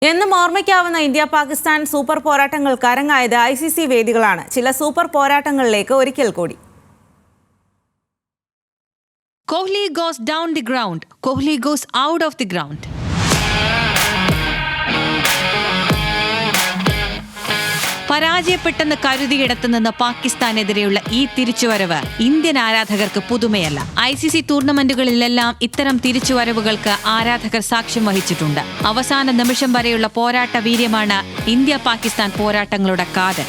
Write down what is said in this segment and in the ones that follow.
എന്നും ഓർമ്മിക്കാവുന്ന India Pakistan super പോരാട്ടങ്ങൾക്ക് അരങ്ങായത് ICC വേദികളാണ്. ചില സൂപ്പർ പോരാട്ടങ്ങളിലേക്ക് ഒരിക്കൽ കൂടി. Kohli goes down the ground. Kohli goes out of the ground. പരാജയപ്പെട്ടെന്ന് കരുതിയിടത്തു നിന്ന് പാകിസ്ഥാനെതിരെയുള്ള ഈ തിരിച്ചുവരവ് ഇന്ത്യൻ ആരാധകർക്ക് പുതുമയല്ല. ICC ടൂർണമെന്റുകളിലെല്ലാം ഇത്തരം തിരിച്ചുവരവുകൾക്ക് ആരാധകർ സാക്ഷ്യം വഹിച്ചിട്ടുണ്ട്. അവസാന നിമിഷം വരെയുള്ള പോരാട്ട വീര്യമാണ് ഇന്ത്യ പാകിസ്ഥാൻ പോരാട്ടങ്ങളുടെ കാതൽ.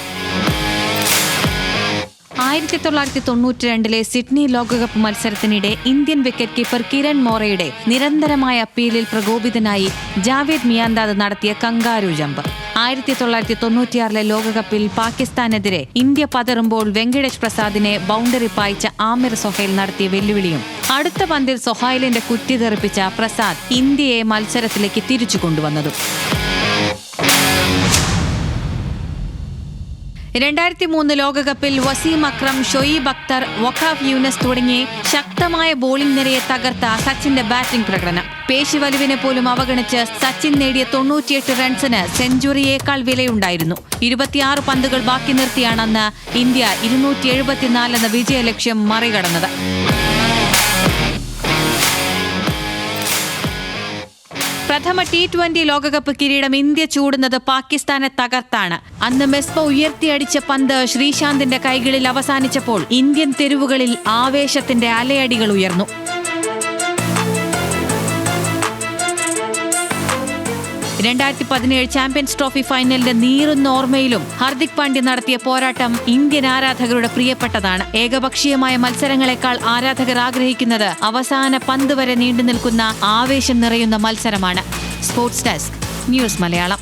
1992 സിഡ്നി ലോകകപ്പ് മത്സരത്തിനിടെ ഇന്ത്യൻ വിക്കറ്റ് കീപ്പർ കിരൺ മോറയുടെ നിരന്തരമായ അപ്പീലിൽ പ്രകോപിതനായി ജാവേദ് മിയാന്താദ് നടത്തിയ കങ്കാരു ജമ്പ്. 1996 ലോകകപ്പിൽ പാകിസ്ഥാനെതിരെ ഇന്ത്യ പതറുമ്പോൾ വെങ്കടേഷ് പ്രസാദിനെ ബൗണ്ടറി പായിച്ച ആമിർ സൊഹൈൽ നടത്തിയ വെല്ലുവിളിയും അടുത്ത പന്തിൽ സൊഹൈലിന്റെ കുറ്റി തെറിപ്പിച്ച പ്രസാദ് ഇന്ത്യയെ മത്സരത്തിലേക്ക് തിരിച്ചു കൊണ്ടുവന്നതും. 2003 ലോകകപ്പിൽ വസീം അക്രം, ഷൊയീബ് അക്തർ, വഖാഫ് യൂനസ് തുടങ്ങി ശക്തമായ ബോളിംഗ് നിരയെ തകർത്ത സച്ചിന്റെ ബാറ്റിംഗ് പ്രകടനം. പേശിവലിവിനെ പോലും അവഗണിച്ച് സച്ചിൻ നേടിയ 98 റൺസിന് സെഞ്ചുറിയേക്കാൾ വിലയുണ്ടായിരുന്നു. 26 പന്തുകൾ ബാക്കി നിർത്തിയാണ് അന്ന് ഇന്ത്യ 274 എന്ന വിജയലക്ഷ്യം മറികടന്നത്. പ്രഥമ T20 ലോകകപ്പ് കിരീടം ഇന്ത്യ ചൂടുന്നത് പാകിസ്ഥാനെ തകർത്താണ്. അന്ന് മെസ്ബ ഉയർത്തിയടിച്ച പന്ത് ശ്രീശാന്തിന്റെ കൈകളിൽ അവസാനിച്ചപ്പോൾ ഇന്ത്യൻ തെരുവുകളിൽ ആവേശത്തിന്റെ അലയടികൾ ഉയർന്നു. 2017 ചാമ്പ്യൻസ് ട്രോഫി ഫൈനലിന്റെ നീറുന്ന ഓർമ്മയിലും ഹാർദിക് പാണ്ഡ്യ നടത്തിയ പോരാട്ടം ഇന്ത്യൻ ആരാധകരുടെ പ്രിയപ്പെട്ടതാണ്. ഏകപക്ഷീയമായ മത്സരങ്ങളെക്കാൾ ആരാധകർ ആഗ്രഹിക്കുന്നത് അവസാന പന്ത് വരെ നീണ്ടു നിൽക്കുന്ന ആവേശം നിറയുന്ന മത്സരമാണ്. Sports desk, news Malayalam.